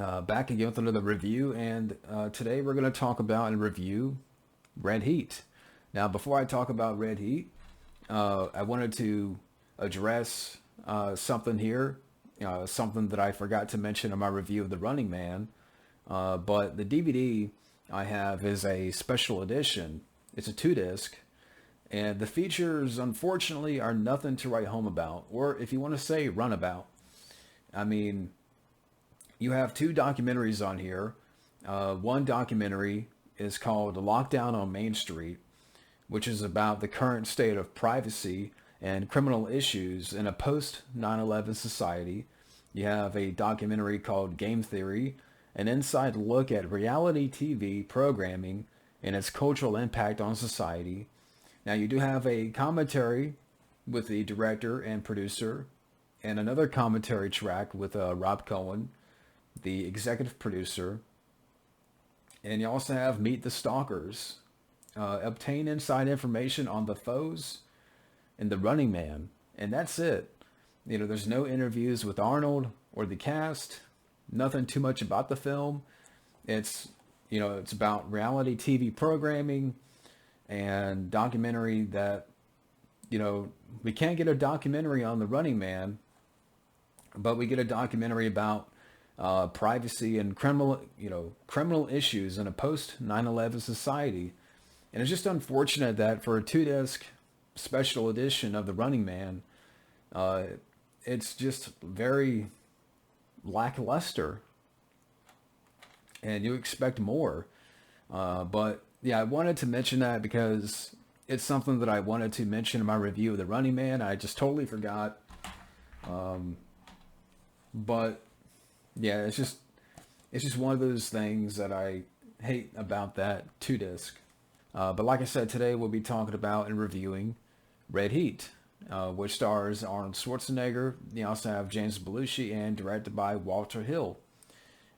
Back again with another review, and today we're going to talk about and review Red Heat. Now, before I talk about Red Heat, I wanted to address something here, something that I forgot to mention in my review of The Running Man. But the DVD I have is a special edition. It's a two disc, and the features, unfortunately, are nothing to write home about, or if you want to say, run about. I mean, you have two documentaries on here. One documentary is called Lockdown on Main Street, which is about the current state of privacy and criminal issues in a post 9/11 society. You have a documentary called Game Theory, an inside look at reality TV programming and its cultural impact on society. Now, you do have a commentary with the director and producer, and another commentary track with Rob Cohen, the executive producer. And you also have Meet the Stalkers. Obtain inside information on the foes and the Running Man. And that's it. There's no interviews with Arnold or the cast. Nothing too much about the film. It's about reality TV programming and documentary that, we can't get a documentary on the Running Man, but we get a documentary about privacy and criminal issues in a post 9/11 society. And it's just unfortunate that for a two disc special edition of The Running Man, uh, it's just very lackluster, and you expect more. But yeah, I wanted to mention that because it's something that I wanted to mention in my review of The Running Man. I just totally forgot. But yeah, it's just one of those things that I hate about that two disc. But like I said, today we'll be talking about and reviewing Red Heat, which stars Arnold Schwarzenegger. You also have James Belushi and directed by Walter Hill.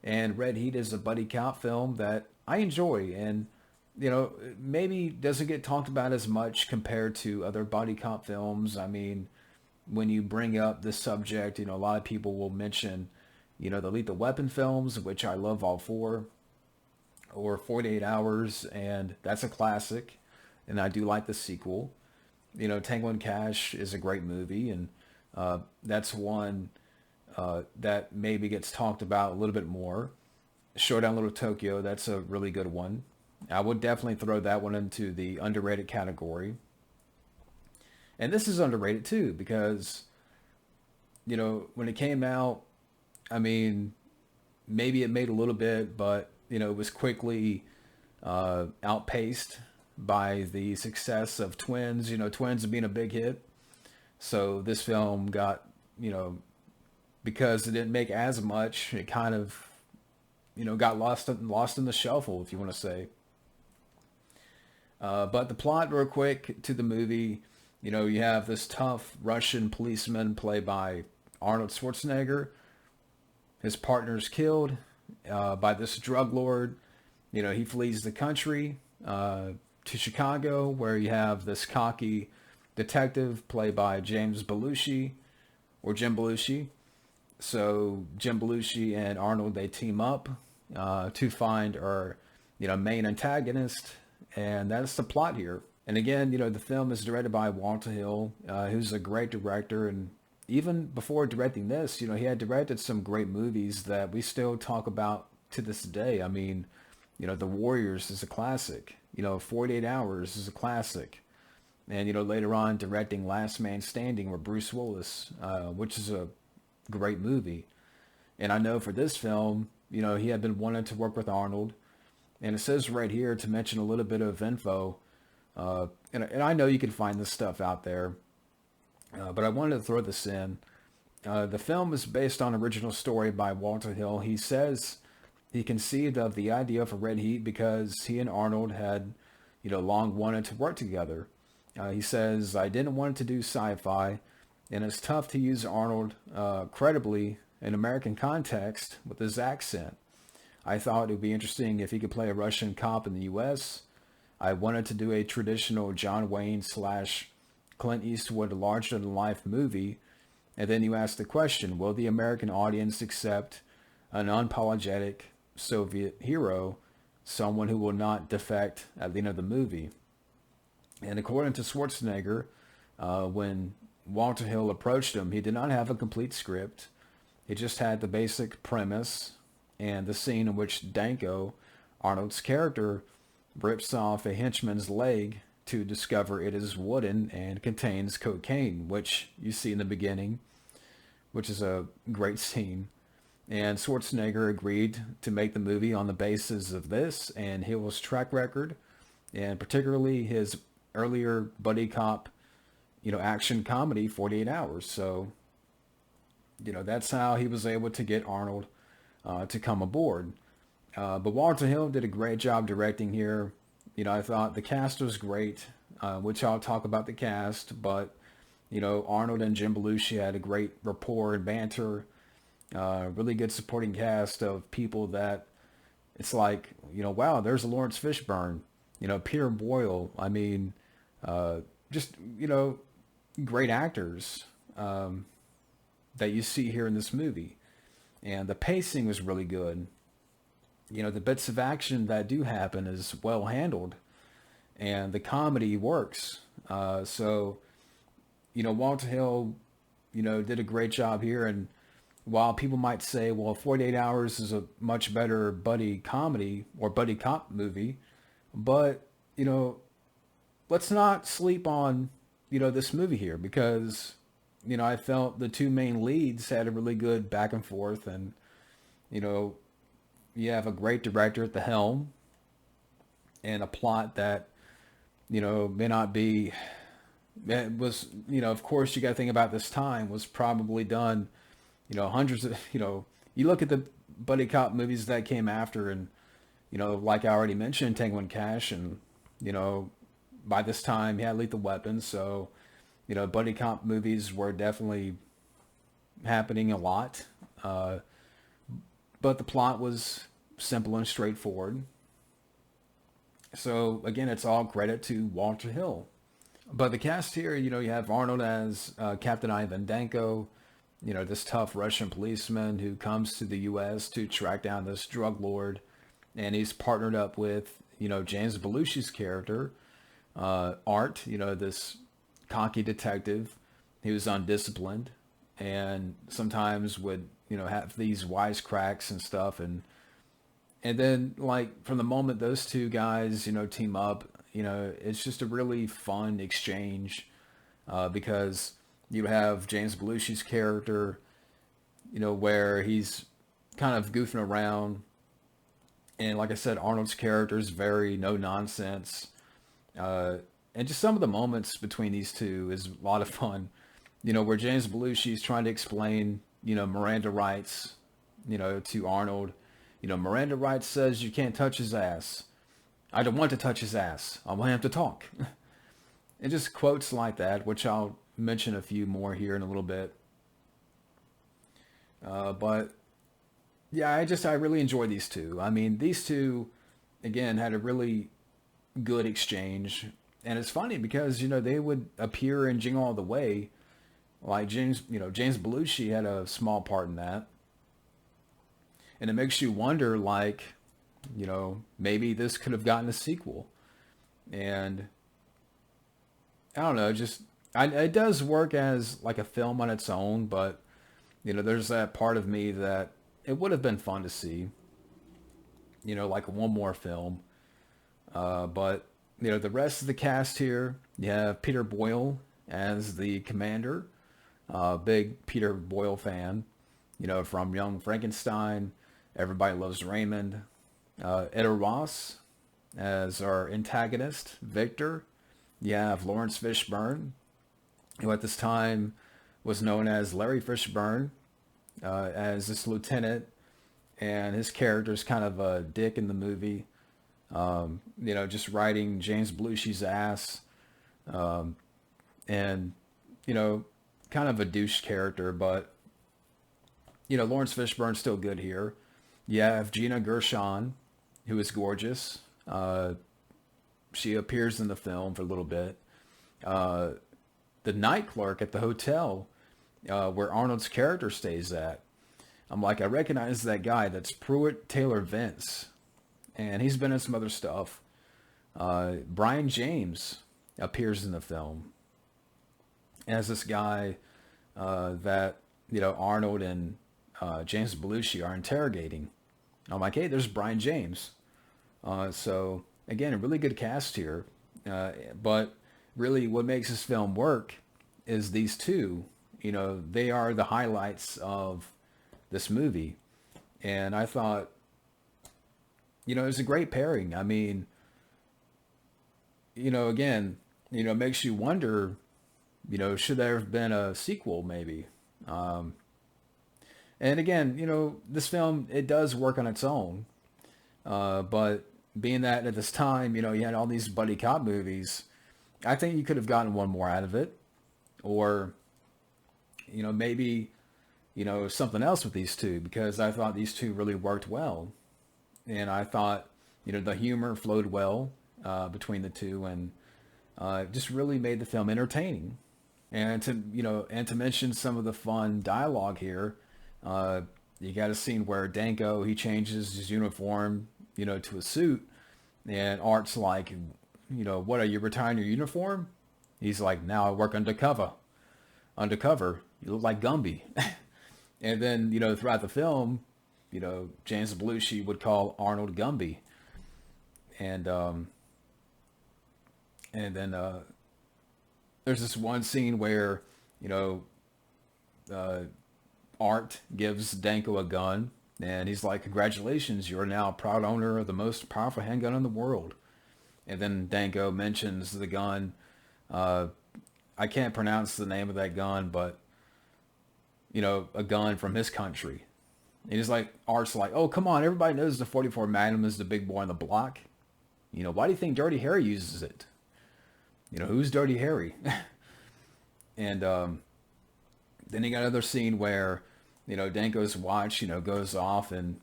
And Red Heat is a buddy cop film that I enjoy, and maybe doesn't get talked about as much compared to other buddy cop films. I mean, when you bring up this subject, a lot of people will mention, the Lethal Weapon films, which I love all four, or 48 Hours, and that's a classic, and I do like the sequel. Tango and Cash is a great movie, and that's one that maybe gets talked about a little bit more. Showdown Little Tokyo, that's a really good one. I would definitely throw that one into the underrated category. And this is underrated too, because, when it came out, I mean, maybe it made a little bit, but, it was quickly outpaced by the success of Twins, Twins being a big hit. So this film got, because it didn't make as much, it kind of, got lost in the shuffle, if you want to say. But the plot, real quick, to the movie, you have this tough Russian policeman played by Arnold Schwarzenegger. His partner's killed by this drug lord. He flees the country to Chicago, where you have this cocky detective played by James Belushi, or Jim Belushi. So Jim Belushi and Arnold, they team up to find our, main antagonist, and that's the plot here. And again, the film is directed by Walter Hill, who's a great director, and even before directing this, he had directed some great movies that we still talk about to this day. I mean, The Warriors is a classic. 48 Hours is a classic. And, later on directing Last Man Standing with Bruce Willis, which is a great movie. And I know for this film, he had been wanting to work with Arnold. And it says right here to mention a little bit of info. And I know you can find this stuff out there, but I wanted to throw this in. The film is based on an original story by Walter Hill. He says he conceived of the idea for Red Heat because he and Arnold had, long wanted to work together. He says, I didn't want to do sci-fi, and it's tough to use Arnold credibly in American context with his accent. I thought it would be interesting if he could play a Russian cop in the U.S. I wanted to do a traditional John Wayne slash Clint Eastwood larger-than-life movie. And then you ask the question, will the American audience accept an unapologetic Soviet hero, someone who will not defect at the end of the movie. And according to Schwarzenegger, when Walter Hill approached him, he did not have a complete script. He just had the basic premise and the scene in which Danko, Arnold's character, rips off a henchman's leg to discover it is wooden and contains cocaine, which you see in the beginning, which is a great scene. And Schwarzenegger agreed to make the movie on the basis of this and Hill's track record, and particularly his earlier buddy cop, action comedy, 48 Hours. So, that's how he was able to get Arnold to come aboard. But Walter Hill did a great job directing here. I thought the cast was great, which I'll talk about the cast, but, Arnold and Jim Belushi had a great rapport and banter. Really good supporting cast of people that it's like, wow, there's a Lawrence Fishburne, Peter Boyle. I mean, just, great actors that you see here in this movie. And the pacing was really good. The bits of action that do happen is well handled, and the comedy works. So, Walter Hill, did a great job here. And while people might say, well, 48 Hours is a much better buddy comedy or buddy cop movie, but, let's not sleep on, this movie here, because, I felt the two main leads had a really good back and forth, and, you have a great director at the helm and a plot that, may not be, it was, of course you got to think about this time was probably done, hundreds of, you look at the buddy cop movies that came after, and, like I already mentioned, Tango and Cash, and, by this time he had Lethal Weapon. So, buddy cop movies were definitely happening a lot. But the plot was simple and straightforward. So again, it's all credit to Walter Hill. But the cast here, you have Arnold as Captain Ivan Danko, this tough Russian policeman who comes to the U.S. to track down this drug lord. And he's partnered up with, James Belushi's character, Art, this cocky detective who's undisciplined and sometimes would, have these wisecracks and stuff. And then, like, from the moment those two guys, team up, it's just a really fun exchange because you have James Belushi's character, where he's kind of goofing around. And like I said, Arnold's character is very no nonsense. And just some of the moments between these two is a lot of fun. Where James Belushi is trying to explain, Miranda rights, to Arnold. Miranda rights says you can't touch his ass. I don't want to touch his ass. I want him to talk. And just quotes like that, which I'll mention a few more here in a little bit. But yeah, I really enjoy these two. I mean, these two, again, had a really good exchange. And it's funny because, they would appear in Jingle All the Way. Like James Belushi had a small part in that. And it makes you wonder, like, maybe this could have gotten a sequel. And I don't know, it does work as like a film on its own, but, there's that part of me that it would have been fun to see, like one more film. But, the rest of the cast here, you have Peter Boyle as the commander, big Peter Boyle fan, from Young Frankenstein, Everybody Loves Raymond. Etta Ross as our antagonist, Victor. You have Lawrence Fishburne, who at this time was known as Larry Fishburne, as this lieutenant, and his character is kind of a dick in the movie, just riding James Belushi's ass, and, kind of a douche character, but, Lawrence Fishburne's still good here. You have Gina Gershon, who is gorgeous. She appears in the film for a little bit. The night clerk at the hotel where Arnold's character stays at. I'm like, I recognize that guy. That's Pruitt Taylor Vince, and he's been in some other stuff. Brian James appears in the film as this guy that Arnold and James Belushi are interrogating. I'm like, hey, there's Brian James. So again, a really good cast here, but really, what makes this film work is these two. They are the highlights of this movie, and I thought, it was a great pairing. I mean, again, it makes you wonder, should there have been a sequel maybe? And again, this film, it does work on its own. But being that at this time, you had all these buddy cop movies, I think you could have gotten one more out of it. Or, maybe, something else with these two, because I thought these two really worked well. And I thought, the humor flowed well between the two, and just really made the film entertaining. And to mention some of the fun dialogue here, you got a scene where Danko, he changes his uniform, to a suit, and Art's like, what, are you retiring your uniform? He's like, now I work undercover. Undercover, you look like Gumby. And then, throughout the film, James Belushi would call Arnold Gumby. And then there's this one scene where, Art gives Danko a gun, and he's like, congratulations, you're now a proud owner of the most powerful handgun in the world. And then Danko mentions the gun. I can't pronounce the name of that gun, but, a gun from his country. And he's like, Art's like, oh, come on, everybody knows the 44 Magnum is the big boy on the block. Why do you think Dirty Harry uses it? Who's Dirty Harry? And then you got another scene where, Danko's watch, goes off, and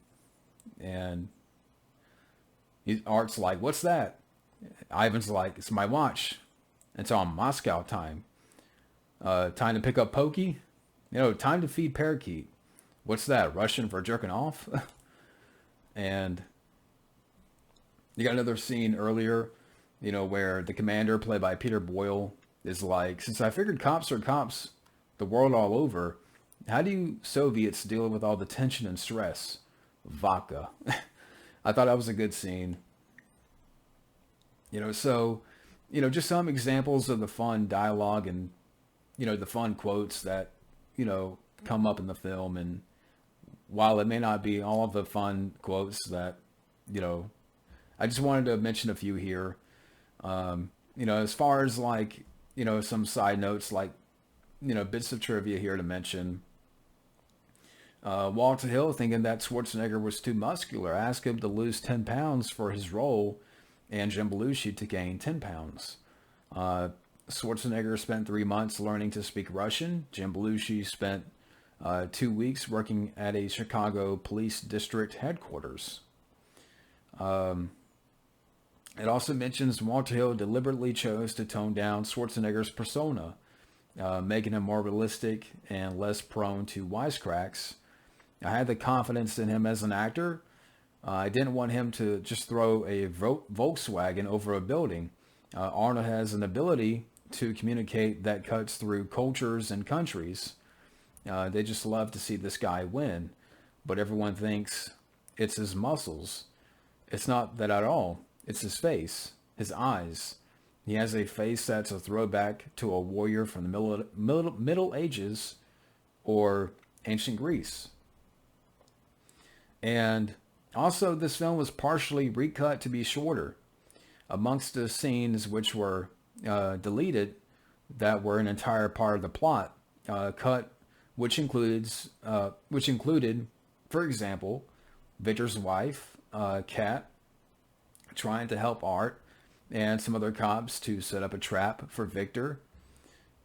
Art's like, what's that? Ivan's like, it's my watch. It's on Moscow time. Time to pick up Pokey? Time to feed Parakeet. What's that, Russian for jerking off? And you got another scene earlier, where the commander, played by Peter Boyle, is like, since I figured cops are cops the world all over, how do you Soviets deal with all the tension and stress? Vodka. I thought that was a good scene. So, just some examples of the fun dialogue and, the fun quotes that, come up in the film. And while it may not be all of the fun quotes that, I just wanted to mention a few here. As far as like, some side notes, like, bits of trivia here to mention. Walter Hill, thinking that Schwarzenegger was too muscular, asked him to lose 10 pounds for his role, and Jim Belushi to gain 10 pounds. Schwarzenegger spent 3 months learning to speak Russian. Jim Belushi spent 2 weeks working at a Chicago police district headquarters. It also mentions Walter Hill deliberately chose to tone down Schwarzenegger's persona, making him more realistic and less prone to wisecracks. I had the confidence in him as an actor. I didn't want him to just throw a Volkswagen over a building. Arnold has an ability to communicate that cuts through cultures and countries. They just love to see this guy win, but everyone thinks it's his muscles. It's not that at all. It's his face, his eyes. He has a face that's a throwback to a warrior from the Middle Ages or ancient Greece. And also, this film was partially recut to be shorter. Amongst the scenes which were deleted, that were an entire part of the plot, cut, which included, for example, Victor's wife, Kat, trying to help Art and some other cops to set up a trap for Victor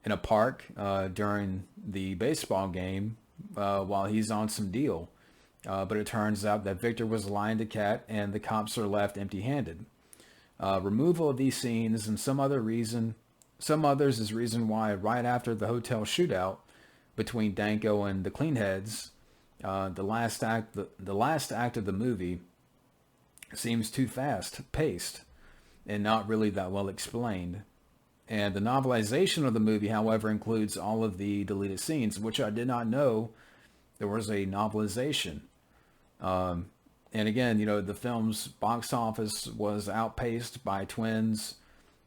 in a park during the baseball game while he's on some deal. But it turns out that Victor was lying to Kat, and the cops are left empty-handed. Removal of these scenes and some others is reason why right after the hotel shootout between Danko and the Cleanheads, The last act of the movie seems too fast paced and not really that well explained. And the novelization of the movie, however, includes all of the deleted scenes, which I did not know there was a novelization. And again, the film's box office was outpaced by Twins,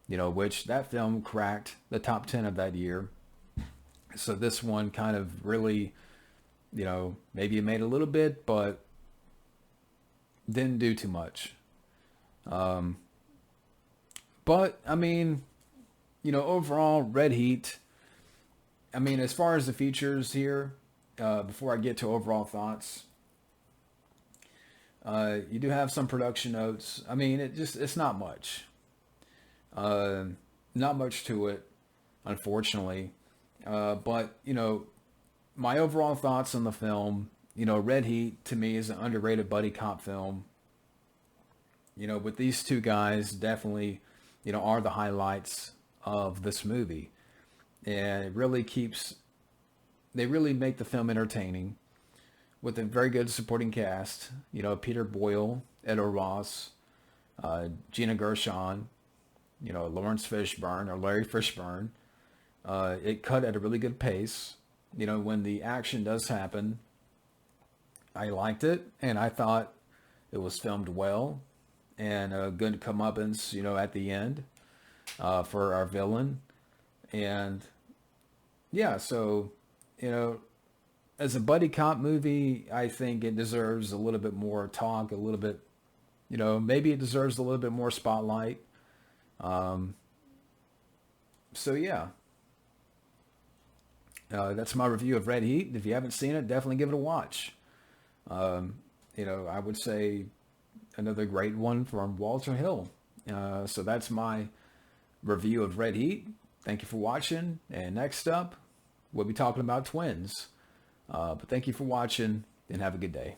which that film cracked the top 10 of that year. So this one kind of really, maybe it made a little bit, but didn't do too much. But I mean, overall, Red Heat. I mean, as far as the features here, before I get to overall thoughts, you do have some production notes. I mean, it's not much. Uh, Not much to it, unfortunately. But my overall thoughts on the film. Red Heat to me is an underrated buddy cop film. With these two guys, definitely, are the highlights of this movie, and it really keeps. They really make the film entertaining with a very good supporting cast. Peter Boyle, Edo Ross, Gina Gershon, Lawrence Fishburne or Larry Fishburne. It cut at a really good pace. When the action does happen, I liked it, and I thought it was filmed well, and a good comeuppance, at the end for our villain. And yeah, so you know, as a buddy cop movie, I think it deserves a little bit more talk, a little bit, maybe it deserves a little bit more spotlight. Um, so yeah, that's my review of Red Heat. If you haven't seen it, definitely give it a watch. Um, I would say another great one from Walter Hill. So that's my review of Red Heat. Thank you for watching. And next up, we'll be talking about Twins. But thank you for watching and have a good day.